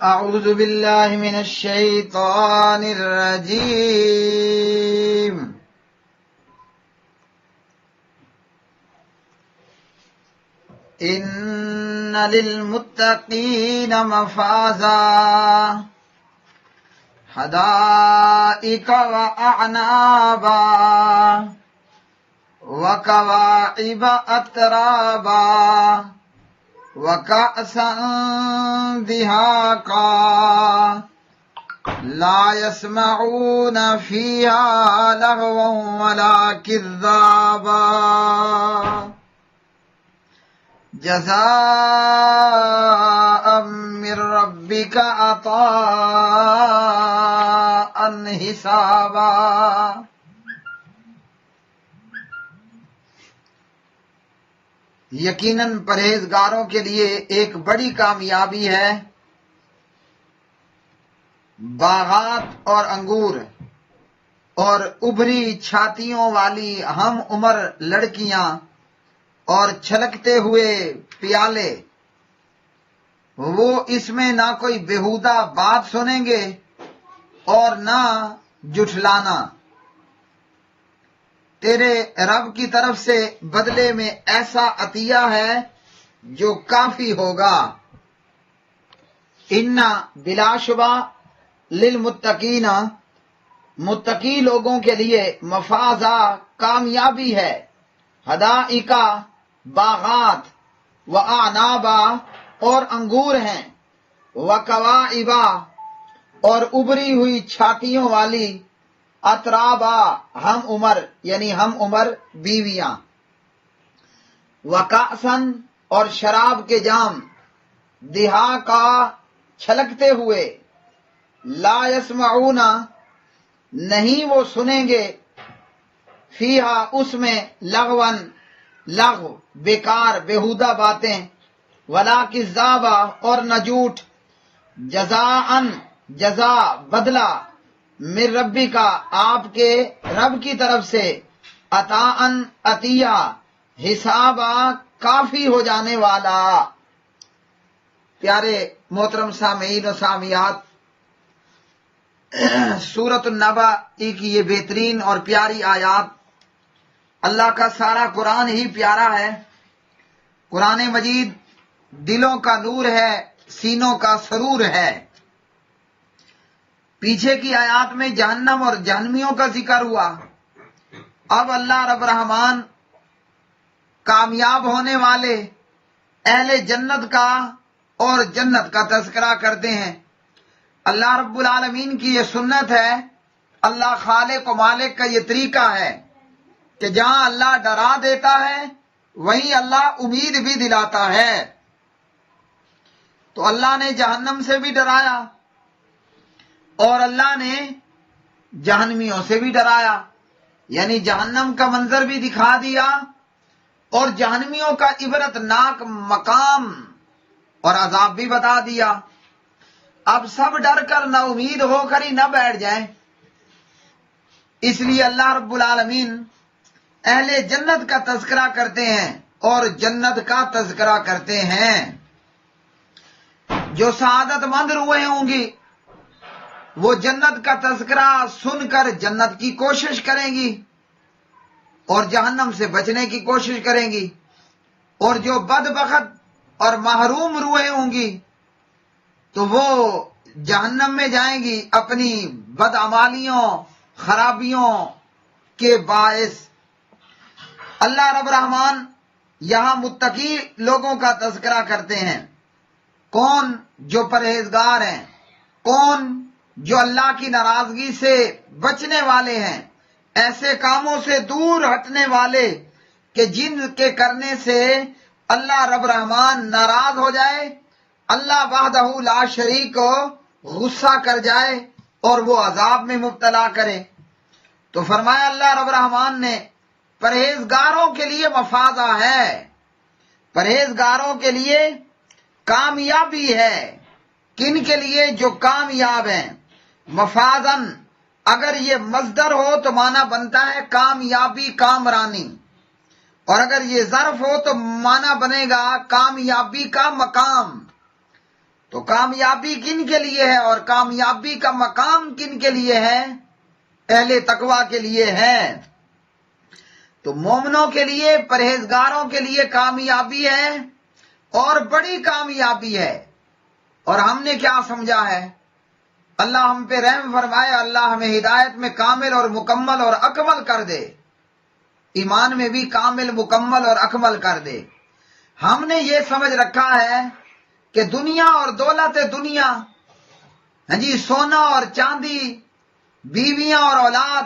أعوذ بالله من الشيطان الرجيم. إن للمتقين مفازا حدائق وأعنابا وكواعب أترابا وكأسا دهاقا لا يسمعون فيها لغوا ولا كذابا جزاء من ربك عطاء حسابا. یقیناً پرہیزگاروں کے لیے ایک بڑی کامیابی ہے باغات اور انگور اور ابھری چھاتیوں والی ہم عمر لڑکیاں اور چھلکتے ہوئے پیالے. وہ اس میں نہ کوئی بیہودہ بات سنیں گے اور نہ جھٹلانا. تیرے رب کی طرف سے بدلے میں ایسا عطیہ ہے جو کافی ہوگا. انا بلا شبہ للمتقین متقی لوگوں کے لیے مفازہ کامیابی ہے. حدائقہ باغات و اعنابا اور انگور ہیں. وکواعبا اور ابری ہوئی چھاتیوں والی اترابا ہم عمر یعنی ہم عمر بیویاں. وکأسن اور شراب کے جام دہاقا چھلکتے ہوئے. لا یسمعون نہیں وہ سنیں گے فیہا اس میں لغون لغو بیکار بیہودہ باتیں ولا کذابا اور نہ جھوٹ. جزاءن جزا بدلہ من ربی کا آپ کے رب کی طرف سے عطاءن عطیہ حسابا کافی ہو جانے والا. پیارے محترم سامعین و سامعات، سورۃ النبأ کی یہ بہترین اور پیاری آیات، اللہ کا سارا قرآن ہی پیارا ہے. قرآن مجید دلوں کا نور ہے، سینوں کا سرور ہے. پیچھے کی آیات میں جہنم اور جہنمیوں کا ذکر ہوا. اب اللہ رب رحمان کامیاب ہونے والے اہل جنت کا اور جنت کا تذکرہ کرتے ہیں. اللہ رب العالمین کی یہ سنت ہے، اللہ خالق و مالک کا یہ طریقہ ہے کہ جہاں اللہ ڈرا دیتا ہے وہیں اللہ امید بھی دلاتا ہے. تو اللہ نے جہنم سے بھی ڈرایا اور اللہ نے جہنمیوں سے بھی ڈرایا، یعنی جہنم کا منظر بھی دکھا دیا اور جہنمیوں کا عبرت ناک مقام اور عذاب بھی بتا دیا. اب سب ڈر کر نا امید ہو کر ہی نہ بیٹھ جائیں. اس لیے اللہ رب العالمین اہل جنت کا تذکرہ کرتے ہیں اور جنت کا تذکرہ کرتے ہیں. جو سعادت مند روحیں ہوں گی وہ جنت کا تذکرہ سن کر جنت کی کوشش کریں گی اور جہنم سے بچنے کی کوشش کریں گی. اور جو بدبخت اور محروم روحیں ہوں گی تو وہ جہنم میں جائیں گی اپنی بدعمالیوں خرابیوں کے باعث. اللہ رب رحمان یہاں متقی لوگوں کا تذکرہ کرتے ہیں. کون؟ جو پرہیزگار ہیں. کون؟ جو اللہ کی ناراضگی سے بچنے والے ہیں، ایسے کاموں سے دور ہٹنے والے کہ جن کے کرنے سے اللہ رب رحمان ناراض ہو جائے، اللہ وحدہ لا شریک کو غصہ کر جائے اور وہ عذاب میں مبتلا کرے. تو فرمایا اللہ رب رحمان نے پرہیزگاروں کے لیے مفازہ ہے، پرہیزگاروں کے لیے کامیابی ہے. کن کے لیے؟ جو کامیاب ہیں. مفازن اگر یہ مصدر ہو تو معنی بنتا ہے کامیابی، کامرانی، اور اگر یہ ظرف ہو تو معنی بنے گا کامیابی کا مقام. تو کامیابی کن کے لیے ہے اور کامیابی کا مقام کن کے لیے ہے؟ اہل تقوی کے لیے ہے۔ تو مومنوں کے لیے، پرہیزگاروں کے لیے کامیابی ہے اور بڑی کامیابی ہے۔ اور ہم نے کیا سمجھا ہے؟ اللہ ہم پہ رحم فرمائے، اللہ ہمیں ہدایت میں کامل اور مکمل اور اکمل کر دے، ایمان میں بھی کامل مکمل اور اکمل کر دے۔ ہم نے یہ سمجھ رکھا ہے کہ دنیا اور دولت دنیا، سونا اور چاندی، بیویاں اور اولاد،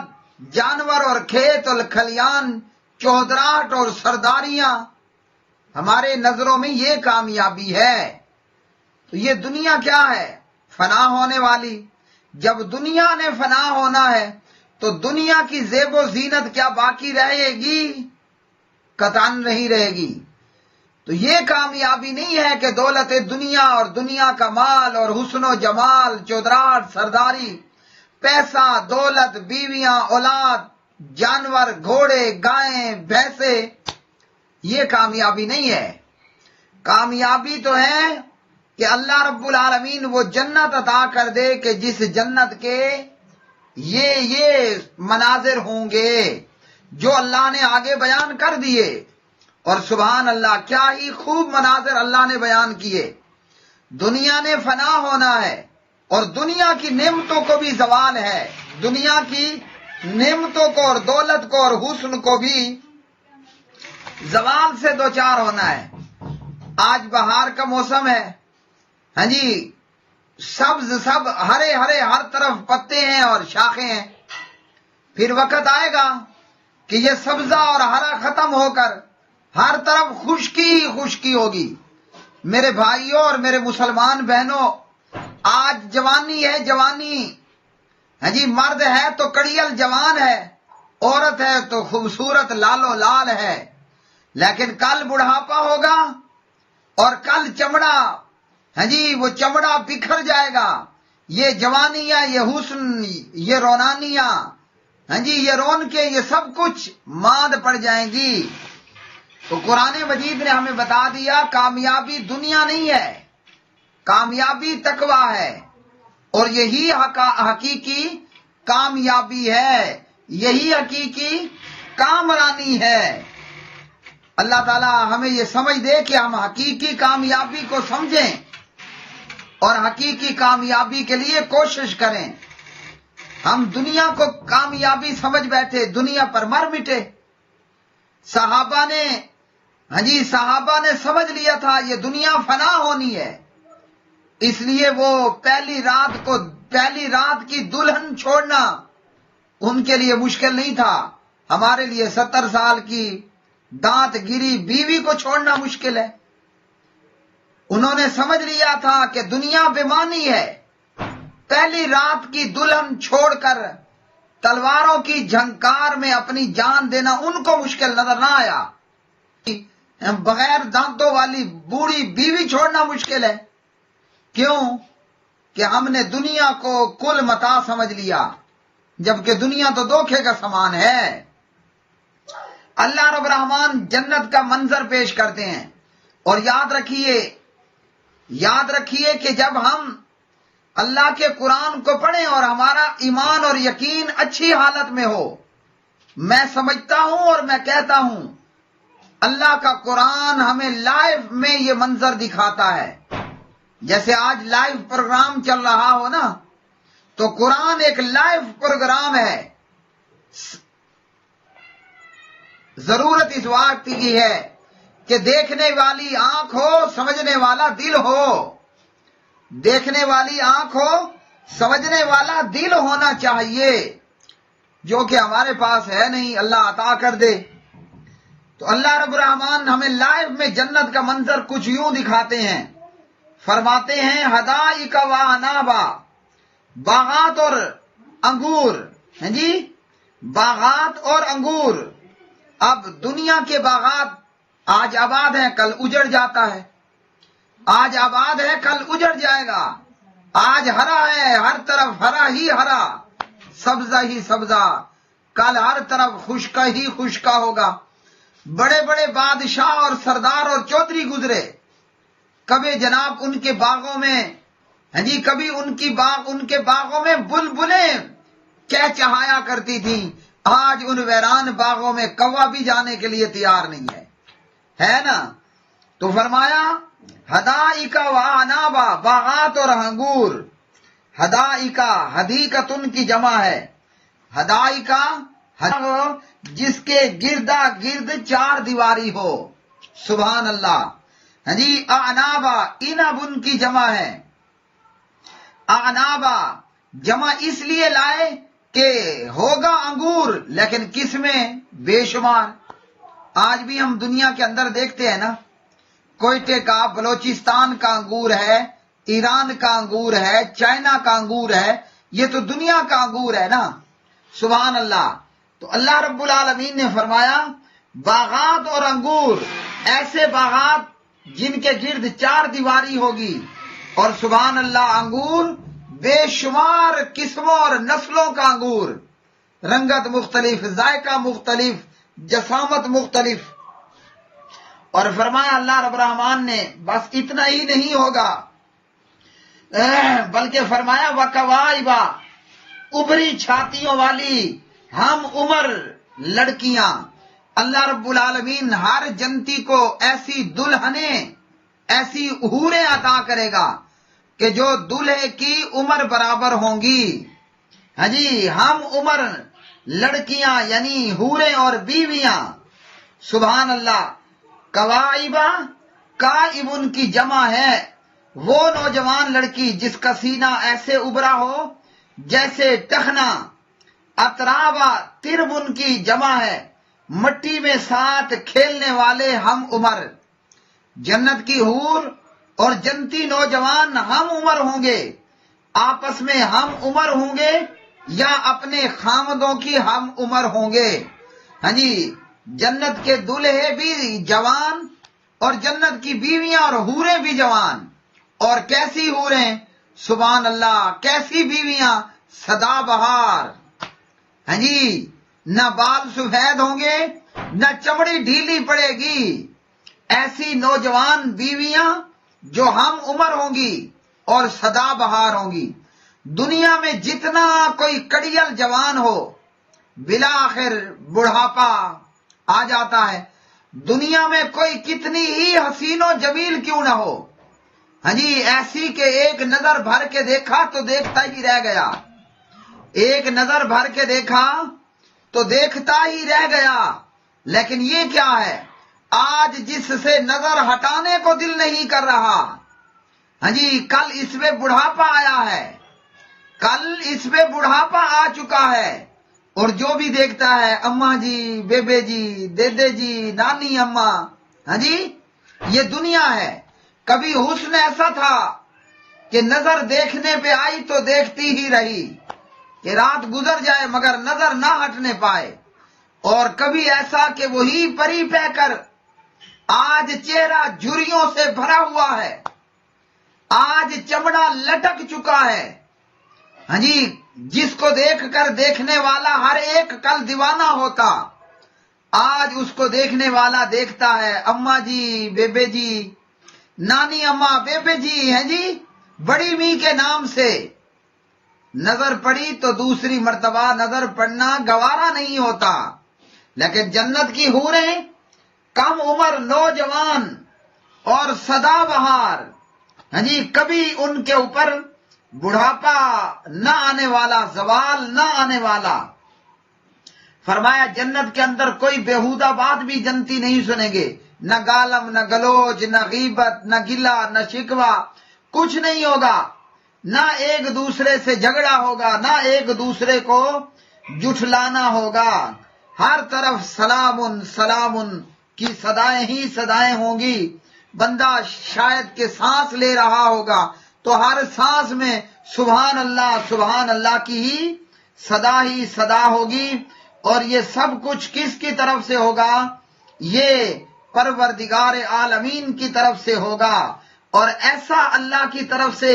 جانور اور کھیت اور کھلیان، چودراہٹ اور سرداریاں، ہمارے نظروں میں یہ کامیابی ہے۔ تو یہ دنیا کیا ہے؟ فنا ہونے والی۔ جب دنیا نے فنا ہونا ہے تو دنیا کی زیب و زینت کیا باقی رہے گی؟ قطعاً نہیں رہے گی۔ تو یہ کامیابی نہیں ہے کہ دولت دنیا اور دنیا کا مال اور حسن و جمال، چودراہٹ، سرداری، پیسہ، دولت، بیویاں، اولاد، جانور، گھوڑے، گائیں، بھینسیں، یہ کامیابی نہیں ہے۔ کامیابی تو ہے کہ اللہ رب العالمین وہ جنت عطا کر دے کہ جس جنت کے یہ مناظر ہوں گے جو اللہ نے آگے بیان کر دیے۔ اور سبحان اللہ، کیا ہی خوب مناظر اللہ نے بیان کیے۔ دنیا نے فنا ہونا ہے اور دنیا کی نعمتوں کو بھی زوال ہے، دنیا کی نعمتوں کو اور دولت کو اور حسن کو بھی زوال سے دوچار ہونا ہے۔ آج بہار کا موسم ہے، سبز سب ہرے ہرے، ہر طرف پتے ہیں اور شاخیں ہیں۔ پھر وقت آئے گا کہ یہ سبزہ اور ہرا ختم ہو کر ہر طرف خشکی ہی خشکی ہوگی۔ میرے بھائیوں اور میرے مسلمان بہنوں، آج جوانی ہے، جوانی، مرد ہے تو کڑیل جوان ہے، عورت ہے تو خوبصورت لالو لال ہے، لیکن کل بڑھاپا ہوگا اور کل چمڑا، وہ چمڑا بکھر جائے گا۔ یہ جوانیاں، یہ حسن، یہ رونانیاں، یہ رونقیں، یہ سب کچھ ماند پڑ جائیں گی۔ تو قرآن مجید نے ہمیں بتا دیا کامیابی دنیا نہیں ہے، کامیابی تقویٰ ہے، اور یہی حقیقی کامیابی ہے، یہی حقیقی کامرانی ہے۔ اللہ تعالیٰ ہمیں یہ سمجھ دے کہ ہم حقیقی کامیابی کو سمجھیں اور حقیقی کامیابی کے لیے کوشش کریں۔ ہم دنیا کو کامیابی سمجھ بیٹھے، دنیا پر مر مٹے۔ صحابہ نے سمجھ لیا تھا یہ دنیا فنا ہونی ہے، اس لیے وہ پہلی رات کی دلہن چھوڑنا ان کے لیے مشکل نہیں تھا۔ ہمارے لیے 70 سال کی دانت گری بیوی کو چھوڑنا مشکل ہے۔ انہوں نے سمجھ لیا تھا کہ دنیا بےمانی ہے۔ پہلی رات کی دلہن چھوڑ کر تلواروں کی جھنکار میں اپنی جان دینا ان کو مشکل نظر نہ آیا۔ بغیر دانتوں والی بوڑھی بیوی چھوڑنا مشکل ہے۔ کیوں؟ کہ ہم نے دنیا کو کل متاع سمجھ لیا، جبکہ دنیا تو دھوکے کا سامان ہے۔ اللہ رب الرحمن جنت کا منظر پیش کرتے ہیں، اور یاد رکھیے کہ جب ہم اللہ کے قرآن کو پڑھیں اور ہمارا ایمان اور یقین اچھی حالت میں ہو، میں سمجھتا ہوں اور میں کہتا ہوں اللہ کا قرآن ہمیں لائیو میں یہ منظر دکھاتا ہے۔ جیسے آج لائیو پروگرام چل رہا ہو نا، تو قرآن ایک لائیو پروگرام ہے۔ ضرورت اس وقت کی ہے کہ دیکھنے والی آنکھ ہو، سمجھنے والا دل ہو۔ دیکھنے والی آنکھ ہو، سمجھنے والا دل ہونا چاہیے، جو کہ ہمارے پاس ہے نہیں، اللہ عطا کر دے۔ تو اللہ رب الرحمن ہمیں لائیو میں جنت کا منظر کچھ یوں دکھاتے ہیں، فرماتے ہیں حدائق و انابا، باغات اور انگور، باغات اور انگور۔ اب دنیا کے باغات آج آباد ہیں، کل اجڑ جاتا ہے، آج آباد ہے کل اجڑ جائے گا۔ آج ہرا ہے، ہر طرف ہرا ہی ہرا، سبزہ ہی سبزہ، کل ہر طرف خشکا ہی خشکا ہوگا۔ بڑے بڑے بادشاہ اور سردار اور چودھری گزرے، کبھی جناب ان کے باغوں میں ہاں جی کبھی ان کے باغوں میں بلبلیں چہچہایا کرتی تھیں، آج ان ویران باغوں میں کوا بھی جانے کے لیے تیار نہیں ہے نا؟ تو فرمایا حدائقہ و عنابا، باغات اور انگور. حدائقہ، حدیقتن کی جمع ہے. حدائقہ جس کے گردا گرد 4 دیواری ہو. سبحان اللہ. ہاں جی اعنابا، انب کی جمع ہے. اعنابا جمع اس لیے لائے کہ ہوگا انگور لیکن کس میں؟ بے شمار. آج بھی ہم دنیا کے اندر دیکھتے ہیں نا، کوئٹے کا، بلوچستان کا انگور ہے، ایران کا انگور ہے، چائنا کا انگور ہے، یہ تو دنیا کا انگور ہے نا. سبحان اللہ. تو اللہ رب العالمین نے فرمایا باغات اور انگور، ایسے باغات جن کے گرد 4 دیواری ہوگی، اور سبحان اللہ انگور بے شمار قسموں اور نسلوں کا انگور، رنگت مختلف، ذائقہ مختلف، جسامت مختلف. اور فرمایا اللہ رب الرحمن نے بس اتنا ہی نہیں ہوگا، بلکہ فرمایا وَكَوَائِبَ، ابری چھاتیوں والی ہم عمر لڑکیاں. اللہ رب العالمین ہر جنتی کو ایسی دلہنیں، ایسی حوریں عطا کرے گا کہ جو دلہے کی عمر برابر ہوں گی. ہاں جی ہم عمر لڑکیاں یعنی حوریں اور بیویاں. سبحان اللہ. کوائبہ، کائبن کی جمع ہے وہ نوجوان لڑکی جس کا سینہ ایسے ابرا ہو جیسے ٹخنا. اترابا، تربن کی جمع ہے مٹی میں ساتھ کھیلنے والے ہم عمر. جنت کی حور اور جنتی نوجوان ہم عمر ہوں گے، آپس میں ہم عمر ہوں گے یا اپنے خامدوں کی ہم عمر ہوں گے. ہاں جی جنت کے دلہے بھی جوان اور جنت کی بیویاں اور حوریں بھی جوان. اور کیسی حوریں؟ سبحان اللہ. کیسی بیویاں؟ سدا بہار. ہاں جی نہ بال سفید ہوں گے نہ چمڑی ڈھیلی پڑے گی. ایسی نوجوان بیویاں جو ہم عمر ہوں گی اور سدا بہار ہوں گی. دنیا میں جتنا کوئی کڑیل جوان ہو بالآخر بڑھاپا آ جاتا ہے. دنیا میں کوئی کتنی ہی حسین و جمیل کیوں نہ ہو، ہاں جی ایسی کہ ایک نظر بھر کے دیکھا تو دیکھتا ہی رہ گیا. ایک نظر بھر کے دیکھا تو دیکھتا ہی رہ گیا. لیکن یہ کیا ہے؟ آج جس سے نظر ہٹانے کو دل نہیں کر رہا، ہاں جی کل اس میں بڑھاپا آیا ہے، کل اس میں بڑھاپا آ چکا ہے. اور جو بھی دیکھتا ہے اماں جی، بیبے جی، دیدے جی، نانی اماں، ہاں جی یہ دنیا ہے. کبھی حسن ایسا تھا کہ نظر دیکھنے پہ آئی تو دیکھتی ہی رہی کہ رات گزر جائے مگر نظر نہ ہٹنے پائے. اور کبھی ایسا کہ وہی پری پہ کر آج چہرہ جھریوں سے بھرا ہوا ہے، آج چمڑا لٹک چکا ہے. ہاں جی جس کو دیکھ کر دیکھنے والا ہر ایک کل دیوانہ ہوتا، آج اس کو دیکھنے والا دیکھتا ہے اماں جی، بیبے جی، نانی اماں، بیبے جی، ہیں جی بڑی می کے نام سے. نظر پڑی تو دوسری مرتبہ نظر پڑنا گوارا نہیں ہوتا. لیکن جنت کی حوریں کم عمر نوجوان اور سدا بہار، ہاں جی کبھی ان کے اوپر بڑھاپا نہ آنے والا، زوال نہ آنے والا. فرمایا جنت کے اندر کوئی بیہودہ بات بھی جنتی نہیں سنیں گے، نہ گالم، نہ گلوچ، نہ غیبت، نہ گلہ، نہ شکوہ، کچھ نہیں ہوگا. نہ ایک دوسرے سے جھگڑا ہوگا، نہ ایک دوسرے کو جھٹلانا ہوگا. ہر طرف سلام سلام کی صدائیں ہی صدائیں ہوں گی. بندہ شاید کہ سانس لے رہا ہوگا تو ہر سانس میں سبحان اللہ کی ہی صدا ہوگی. اور یہ سب کچھ کس کی طرف سے ہوگا؟ یہ پروردگار عالمین کی طرف سے ہوگا. اور ایسا اللہ کی طرف سے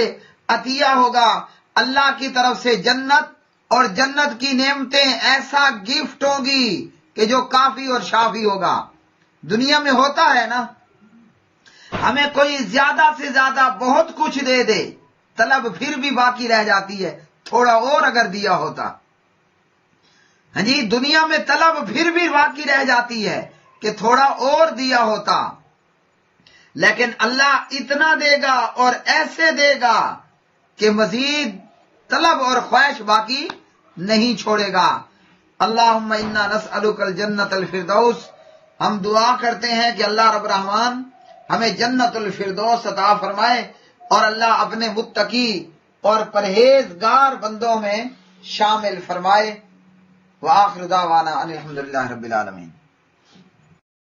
عطیہ ہوگا، اللہ کی طرف سے جنت اور جنت کی نعمتیں، ایسا گفٹ ہوگی کہ جو کافی اور شافی ہوگا. دنیا میں ہوتا ہے نا، ہمیں کوئی زیادہ سے زیادہ بہت کچھ دے دے، طلب پھر بھی باقی رہ جاتی ہے، تھوڑا اور اگر دیا ہوتا. ہاں جی، دنیا میں طلب پھر بھی باقی رہ جاتی ہے کہ تھوڑا اور دیا ہوتا، لیکن اللہ اتنا دے گا اور ایسے دے گا کہ مزید طلب اور خواہش باقی نہیں چھوڑے گا. اللہم انا نسألک الجنت الفردوس. ہم دعا کرتے ہیں کہ اللہ رب الرحمن ہمیں جنت الفردوس عطا فرمائے اور اللہ اپنے متقی اور پرہیزگار بندوں میں شامل فرمائے. وآخر دعوانا ان الحمدللہ رب العالمین.